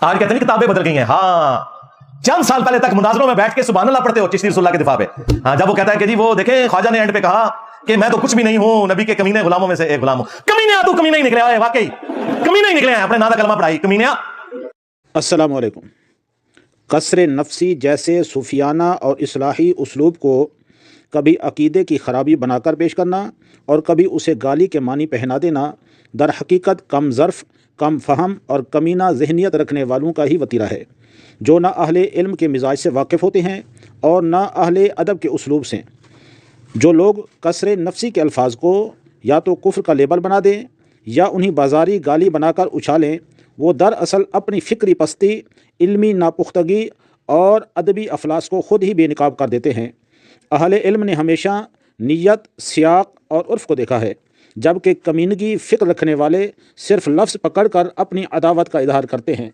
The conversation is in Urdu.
آج کہتے ہیں کتابیں بدل گئی ہیں. ہاں چند سال پہلے تک مناظروں میں بیٹھ کے سبحان اللہ پڑھتے ہو چشتی رسول اللہ کے دفاع پہ. ہاں جب وہ کہتا ہے کہ جی وہ دیکھیں خواجہ نے اینڈ پہ کہا کہ میں تو کچھ بھی نہیں ہوں, نبی کے کمینے غلاموں میں سے ایک غلام ہوں. کمینے تو کمینے ہی نکلے ہے, واقعی کمینے ہی نکلے ہیں, اپنے نادہ کلمہ پڑھائی کمینے. السلام علیکم. قصر نفسی جیسے صوفیانہ اور اصلاحی اسلوب کو کبھی عقیدے کی خرابی بنا کر پیش کرنا اور کبھی اسے گالی کے معنی پہنا دینا در حقیقت کم ظرف, کم فہم اور کمینہ ذہنیت رکھنے والوں کا ہی وتیرہ ہے, جو نہ اہل علم کے مزاج سے واقف ہوتے ہیں اور نہ اہل ادب کے اسلوب سے. جو لوگ قصر نفسی کے الفاظ کو یا تو کفر کا لیبل بنا دیں یا انہیں بازاری گالی بنا کر اچھالیں, وہ دراصل اپنی فکری پستی, علمی ناپختگی اور ادبی افلاس کو خود ہی بے نقاب کر دیتے ہیں. اہل علم نے ہمیشہ نیت, سیاق اور عرف کو دیکھا ہے, جبکہ کمینگی فکر رکھنے والے صرف لفظ پکڑ کر اپنی عداوت کا اظہار کرتے ہیں.